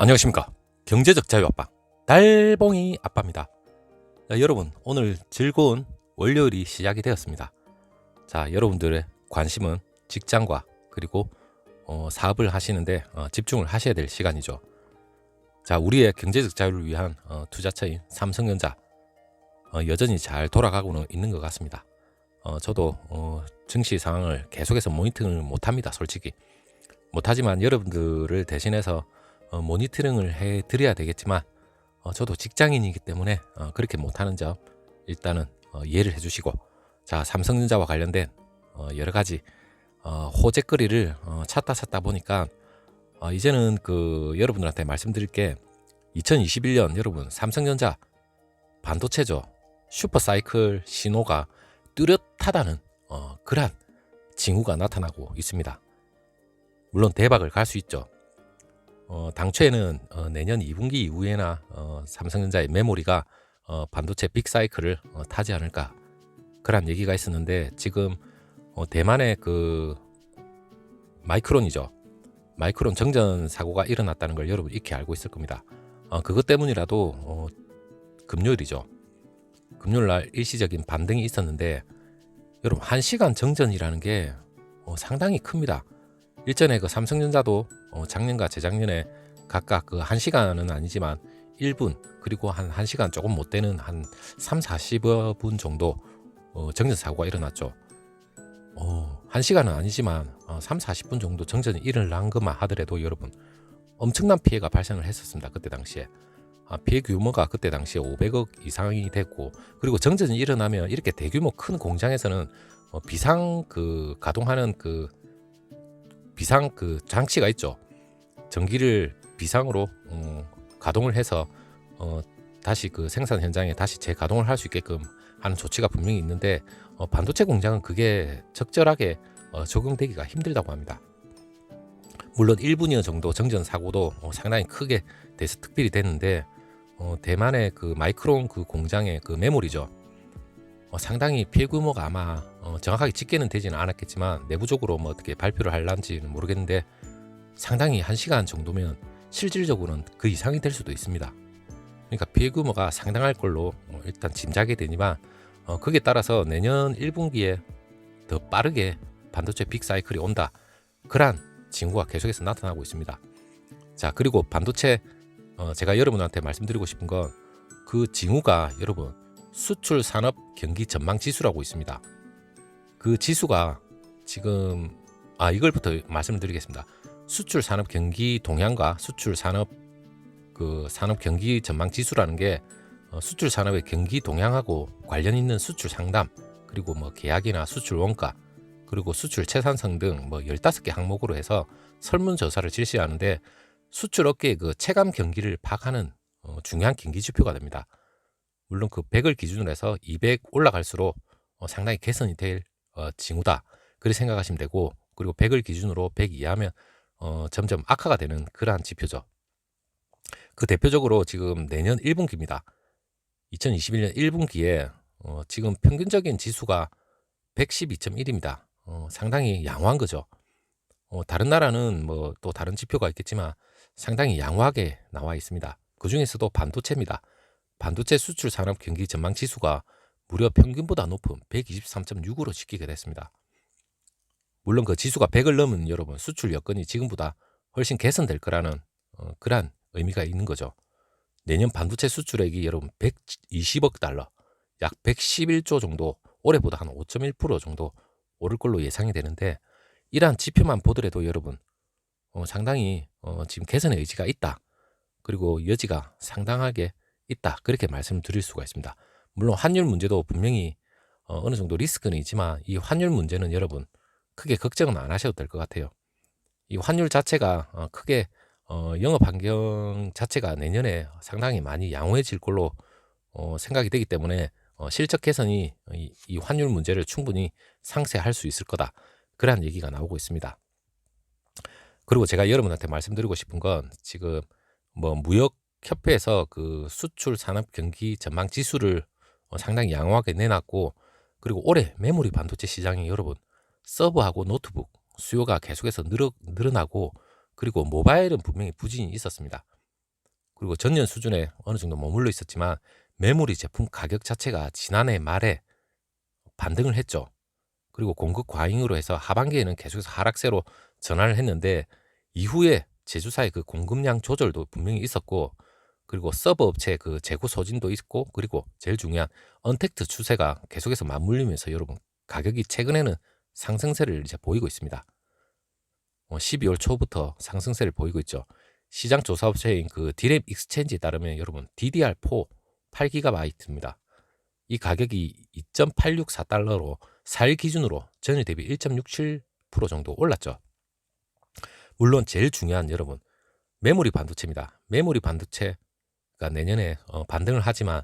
안녕하십니까. 경제적 자유아빠 달봉이 아빠입니다. 자, 여러분 오늘 즐거운 월요일이 시작이 되었습니다. 자, 여러분들의 관심은 직장과 그리고 사업을 하시는데 집중을 하셔야 될 시간이죠. 자, 우리의 경제적 자유를 위한 투자처인 삼성전자 여전히 잘 돌아가고는 있는 것 같습니다. 저도 증시 상황을 계속해서 모니터링을 못합니다. 솔직히 못하지만 여러분들을 대신해서 모니터링을 해드려야 되겠지만 저도 직장인이기 때문에 그렇게 못하는 점 일단은 이해를 해주시고, 자, 삼성전자와 관련된 여러 가지 호재거리를 찾다 보니까 이제는 여러분들한테 말씀드릴 게 2021년 여러분 삼성전자 반도체죠. 슈퍼사이클 신호가 뚜렷하다는 그러한 징후가 나타나고 있습니다. 물론 대박을 갈 수 있죠. 당초에는 내년 2분기 이후에나 삼성전자의 메모리가 반도체 빅사이클을 타지 않을까 그런 얘기가 있었는데, 지금 대만의 마이크론이죠. 마이크론 정전 사고가 일어났다는 걸 여러분 익히 알고 있을 겁니다. 그것 때문이라도 금요일이죠. 금요일날 일시적인 반등이 있었는데, 여러분 1시간 정전이라는 게 상당히 큽니다. 일전에 삼성전자도 작년과 재작년에 각각 1시간은 아니지만 1분 그리고 한 1시간 조금 못 되는 한 3-40분 정도 정전 사고가 일어났죠. 1시간은 아니지만 3-40분 정도 정전이 일어난 것만 하더라도 여러분 엄청난 피해가 발생을 했었습니다. 그때 당시에 피해 규모가 그때 당시에 500억 이상이 됐고, 그리고 정전이 일어나면 이렇게 대규모 큰 공장에서는 비상 가동하는 비상 장치가 있죠. 전기를 비상으로 가동을 해서 다시 생산 현장에 다시 재가동을 할 수 있게끔 하는 조치가 분명히 있는데, 반도체 공장은 그게 적절하게 적용되기가 힘들다고 합니다. 물론 1분여 정도 정전 사고도 상당히 크게 돼서 특별히 됐는데, 대만의 마이크론 공장의 메모리죠. 상당히 피해 규모가 아마 정확하게 집계는 되지는 않았겠지만 내부적으로 어떻게 발표를 할란지는 모르겠는데, 상당히 1시간 정도면 실질적으로는 그 이상이 될 수도 있습니다. 그러니까 피해 규모가 상당할 걸로 일단 짐작이 되지만, 거기에 따라서 내년 1분기에 더 빠르게 반도체 빅사이클이 온다, 그러한 징후가 계속해서 나타나고 있습니다. 자, 그리고 반도체 제가 여러분한테 말씀드리고 싶은 건 그 징후가 여러분 수출 산업 경기 전망 지수라고 있습니다. 그 지수가 지금 이걸부터 말씀을 드리겠습니다. 수출 산업 경기 동향과 수출 산업 산업 경기 전망 지수라는 게 수출 산업의 경기 동향하고 관련 있는 수출 상담, 그리고 계약이나 수출 원가, 그리고 수출 채산성 등 15개 항목으로 해서 설문조사를 실시하는데, 수출 업계의 체감 경기를 파악하는 중요한 경기 지표가 됩니다. 물론 100을 기준으로 해서 200 올라갈수록 상당히 개선이 될 징후다, 그렇게 생각하시면 되고, 그리고 100을 기준으로 100 이하면 점점 악화가 되는 그러한 지표죠. 대표적으로 지금 내년 1분기입니다. 2021년 1분기에 지금 평균적인 지수가 112.1입니다. 상당히 양호한 거죠. 다른 나라는 또 다른 지표가 있겠지만 상당히 양호하게 나와 있습니다. 그 중에서도 반도체입니다. 반도체 수출 산업 경기 전망 지수가 무려 평균보다 높은 123.6으로 집계가 됐습니다. 물론 지수가 100을 넘은 여러분 수출 여건이 지금보다 훨씬 개선될 거라는 그러한 의미가 있는 거죠. 내년 반도체 수출액이 여러분 120억 달러, 약 111조 정도, 올해보다 한 5.1% 정도 오를 걸로 예상이 되는데, 이러한 지표만 보더라도 여러분 상당히 지금 개선의 의지가 있다, 그리고 여지가 상당하게 있다, 그렇게 말씀드릴 수가 있습니다. 물론 환율 문제도 분명히 어느 정도 리스크는 있지만, 이 환율 문제는 여러분 크게 걱정은 안 하셔도 될 것 같아요. 이 환율 자체가 크게 영업 환경 자체가 내년에 상당히 많이 양호해질 걸로 생각이 되기 때문에 실적 개선이 이 환율 문제를 충분히 상쇄할 수 있을 거다, 그러한 얘기가 나오고 있습니다. 그리고 제가 여러분한테 말씀드리고 싶은 건, 지금 무역협회에서 수출 산업 경기 전망 지수를 상당히 양호하게 내놨고, 그리고 올해 메모리 반도체 시장이 여러분 서버하고 노트북 수요가 계속해서 늘어나고, 그리고 모바일은 분명히 부진이 있었습니다. 그리고 전년 수준에 어느 정도 머물러 있었지만 메모리 제품 가격 자체가 지난해 말에 반등을 했죠. 그리고 공급 과잉으로 해서 하반기에는 계속해서 하락세로 전환을 했는데 이후에 제조사의 그 공급량 조절도 분명히 있었고, 그리고 서버 업체 그 재고 소진도 있고, 그리고 제일 중요한 언택트 추세가 계속해서 맞물리면서 여러분 가격이 최근에는 상승세를 이제 보이고 있습니다. 12월 초부터 상승세를 보이고 있죠. 시장 조사 업체인 그 디램 익스체인지에 따르면 여러분 DDR4 8GB입니다. 이 가격이 2.864달러로 4일 기준으로 전일 대비 1.67% 정도 올랐죠. 물론 제일 중요한 여러분 메모리 반도체입니다. 메모리 반도체가 내년에 반등을 하지만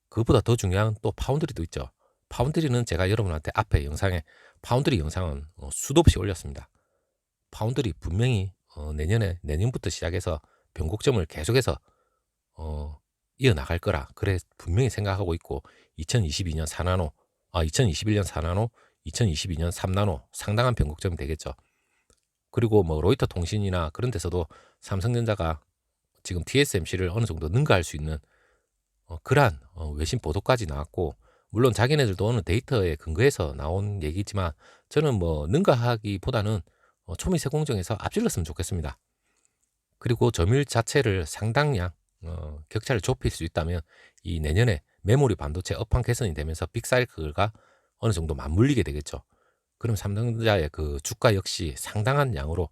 그것보다 더 중요한 또 파운드리도 있죠. 파운드리는 제가 여러분한테 앞에 영상에 파운드리 영상은 수도 없이 올렸습니다. 파운드리 분명히 내년부터 시작해서 변곡점을 계속해서 이어나갈 거라 그래 분명히 생각하고 있고, 2022년 4나노, 2021년 4나노, 2022년 3나노 상당한 변곡점이 되겠죠. 그리고 뭐 로이터 통신이나 그런 데서도 삼성전자가 지금 TSMC를 어느 정도 능가할 수 있는 그러한 외신 보도까지 나왔고, 물론 자기네들도 어느 데이터에 근거해서 나온 얘기지만 저는 뭐 능가하기보다는 초미세 공정에서 앞질렀으면 좋겠습니다. 그리고 점유율 자체를 상당량 격차를 좁힐 수 있다면 이 내년에 메모리 반도체 업황 개선이 되면서 빅사이클과 어느 정도 맞물리게 되겠죠. 그럼 삼성전자의 그 주가 역시 상당한 양으로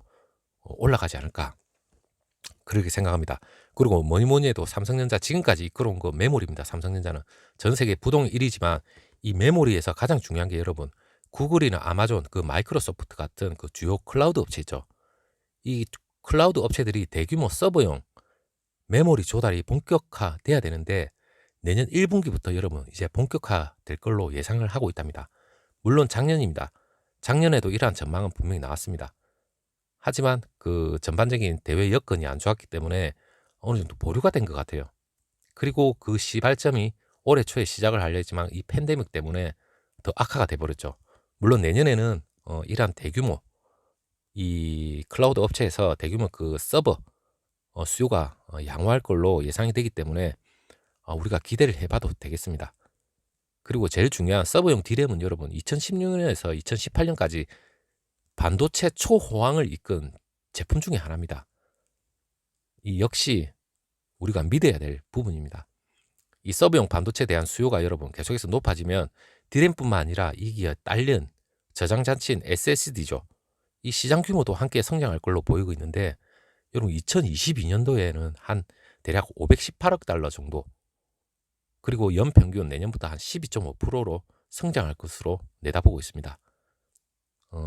올라가지 않을까 그렇게 생각합니다. 그리고 뭐니 해도 삼성전자 지금까지 이끌어온 거 메모리입니다. 삼성전자는 전 세계 부동 1위지만 이 메모리에서 가장 중요한 게 여러분 구글이나 아마존, 그 마이크로소프트 같은 그 주요 클라우드 업체 있죠. 이 클라우드 업체들이 대규모 서버용 메모리 조달이 본격화돼야 되는데 내년 1분기부터 여러분 이제 본격화될 걸로 예상을 하고 있답니다. 물론 작년입니다. 작년에도 이러한 전망은 분명히 나왔습니다. 하지만 그 전반적인 대외 여건이 안 좋았기 때문에 어느 정도 보류가 된 것 같아요. 그리고 그 시발점이 올해 초에 시작을 하려 했지만 이 팬데믹 때문에 더 악화가 돼버렸죠. 물론 내년에는 이러한 대규모 이 클라우드 업체에서 대규모 그 서버 수요가 양호할 걸로 예상이 되기 때문에 우리가 기대를 해봐도 되겠습니다. 그리고 제일 중요한 서버용 D램은 여러분 2016년에서 2018년까지 반도체 초호황을 이끈 제품 중에 하나입니다. 이 역시 우리가 믿어야 될 부분입니다. 이 서버용 반도체에 대한 수요가 여러분 계속해서 높아지면 D램뿐만 아니라 이기에 딸린 저장장치인 SSD죠. 이 시장 규모도 함께 성장할 걸로 보이고 있는데 여러분 2022년도에는 한 대략 518억 달러 정도, 그리고 연평균 내년부터 한 12.5%로 성장할 것으로 내다보고 있습니다.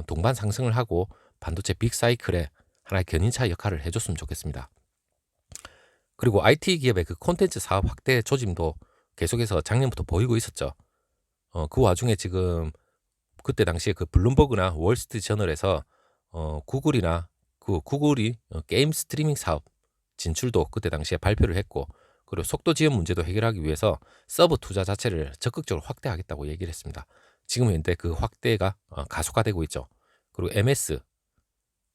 동반 상승을 하고 반도체 빅사이클에 하나의 견인차 역할을 해줬으면 좋겠습니다. 그리고 IT 기업의 그 콘텐츠 사업 확대 조짐도 계속해서 작년부터 보이고 있었죠. 그 와중에 지금 그때 당시에 그 블룸버그나 월스트리트 저널에서 구글이 게임 스트리밍 사업 진출도 그때 당시에 발표를 했고, 그리고 속도 지연 문제도 해결하기 위해서 서버 투자 자체를 적극적으로 확대하겠다고 얘기를 했습니다. 지금 현재 그 확대가 가속화되고 있죠. 그리고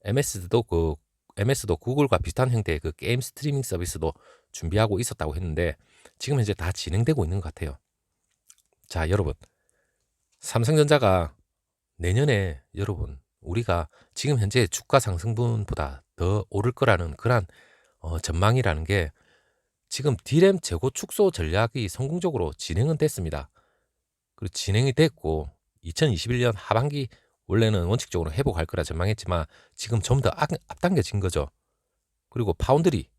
MS도 구글과 비슷한 형태의 그 게임 스트리밍 서비스도 준비하고 있었다고 했는데 지금 현재 다 진행되고 있는 것 같아요. 자, 여러분, 삼성전자가 내년에 여러분 우리가 지금 현재 주가 상승분보다 더 오를 거라는 그런 전망이라는 게 지금 D램 재고 축소 전략이 성공적으로 진행은 됐습니다. 그리고 진행이 됐고 2021년 하반기 원래는 원칙적으로 회복할 거라 전망했지만 지금 좀 더 앞당겨진 거죠. 그리고 파운드리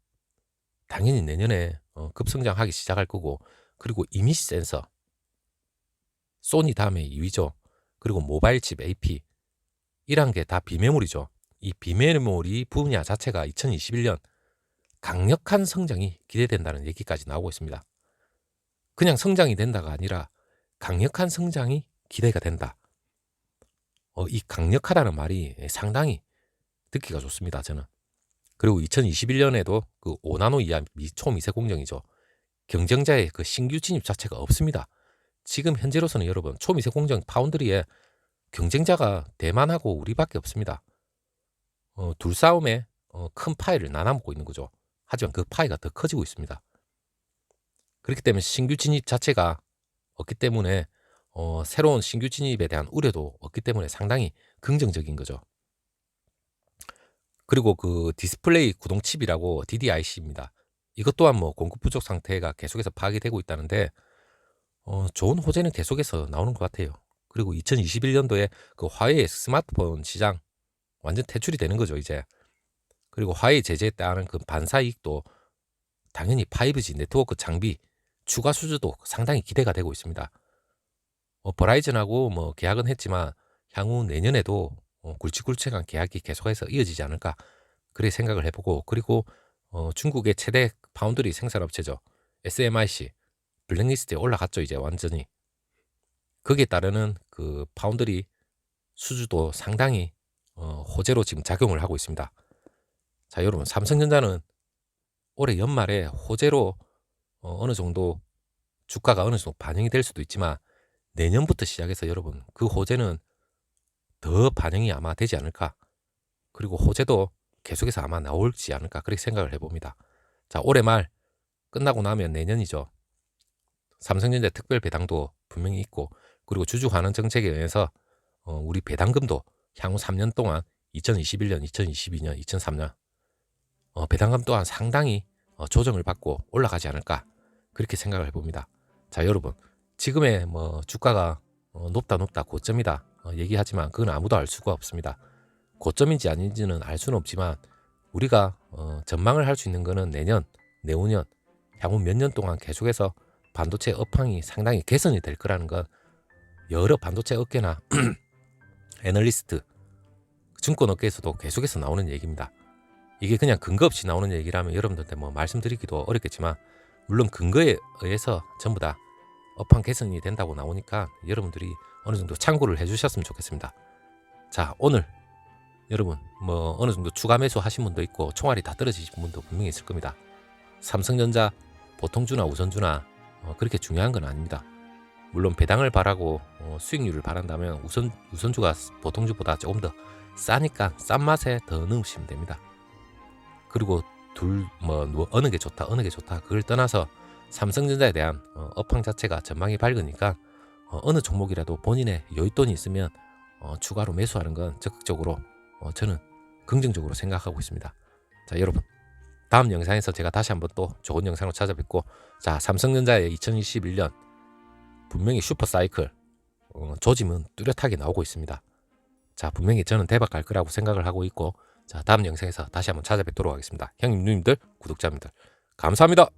당연히 내년에 급성장하기 시작할 거고, 그리고 이미지 센서 소니 다음에 2위죠. 그리고 모바일 칩 AP 이란 게 다 비메모리죠. 이 비메모리 분야 자체가 2021년 강력한 성장이 기대된다는 얘기까지 나오고 있습니다. 그냥 성장이 된다가 아니라 강력한 성장이 기대가 된다. 이 강력하다는 말이 상당히 듣기가 좋습니다, 저는. 그리고 2021년에도 그 5나노 이하 초미세 공정이죠. 경쟁자의 그 신규 진입 자체가 없습니다. 지금 현재로서는 여러분 초미세 공정 파운드리에 경쟁자가 대만하고 우리밖에 없습니다. 둘 싸움에 큰 파일을 나눠먹고 있는 거죠. 하지만 그 파이가 더 커지고 있습니다. 그렇기 때문에 신규 진입 자체가 없기 때문에 새로운 신규 진입에 대한 우려도 없기 때문에 상당히 긍정적인 거죠. 그리고 그 디스플레이 구동 칩이라고 DDIC입니다. 이것 또한 뭐 공급 부족 상태가 계속해서 파악이 되고 있다는데 좋은 호재는 계속해서 나오는 것 같아요. 그리고 2021년도에 그 화웨이 스마트폰 시장 완전 퇴출이 되는 거죠, 이제. 그리고 화웨이 제재에 따른 그 반사 이익도 당연히 5G 네트워크 장비 추가 수주도 상당히 기대가 되고 있습니다. 버라이즌하고 뭐 계약은 했지만 향후 내년에도 굵직굵직한 계약이 계속해서 이어지지 않을까 그렇게 생각을 해보고, 그리고 중국의 최대 파운드리 생산업체죠. SMIC 블랙리스트에 올라갔죠, 이제 완전히. 거기에 따르는 그 파운드리 수주도 상당히 호재로 지금 작용을 하고 있습니다. 자, 여러분, 삼성전자는 올해 연말에 호재로 어느 정도 주가가 어느 정도 반영이 될 수도 있지만 내년부터 시작해서 여러분 그 호재는 더 반영이 아마 되지 않을까, 그리고 호재도 계속해서 아마 나올지 않을까 그렇게 생각을 해봅니다. 자, 올해 말 끝나고 나면 내년이죠. 삼성전자 특별 배당도 분명히 있고, 그리고 주주 환원 정책에 의해서 우리 배당금도 향후 3년 동안 2021년, 2022년, 2003년 배당금 또한 상당히 조정을 받고 올라가지 않을까 그렇게 생각을 해봅니다. 자, 여러분, 지금의 뭐 주가가 높다 고점이다 얘기하지만 그건 아무도 알 수가 없습니다. 고점인지 아닌지는 알 수는 없지만 우리가 전망을 할 수 있는 거는 내년, 내후년, 향후 몇 년 동안 계속해서 반도체 업황이 상당히 개선이 될 거라는 건 여러 반도체 업계나 애널리스트, 증권 업계에서도 계속해서 나오는 얘기입니다. 이게 그냥 근거 없이 나오는 얘기라면 여러분들한테 뭐 말씀드리기도 어렵겠지만, 물론 근거에 의해서 전부 다 업황 개선이 된다고 나오니까 여러분들이 어느 정도 참고를 해주셨으면 좋겠습니다. 자, 오늘 여러분 뭐 어느 정도 추가 매수 하신 분도 있고 총알이 다 떨어지신 분도 분명히 있을 겁니다. 삼성전자 보통주나 우선주나 그렇게 중요한 건 아닙니다. 물론 배당을 바라고 수익률을 바란다면 우선주가 보통주보다 조금 더 싸니까 싼 맛에 더 넣으시면 됩니다. 그리고 어느 게 좋다 그걸 떠나서 삼성전자에 대한 업황 자체가 전망이 밝으니까 어느 종목이라도 본인의 여윳돈이 있으면 추가로 매수하는 건 적극적으로 저는 긍정적으로 생각하고 있습니다. 자, 여러분, 다음 영상에서 제가 다시 한번 또 좋은 영상으로 찾아뵙고, 자, 삼성전자의 2021년 분명히 슈퍼사이클 조짐은 뚜렷하게 나오고 있습니다. 자, 분명히 저는 대박 갈 거라고 생각을 하고 있고, 자, 다음 영상에서 다시 한번 찾아뵙도록 하겠습니다. 형님, 누님들, 구독자님들 감사합니다.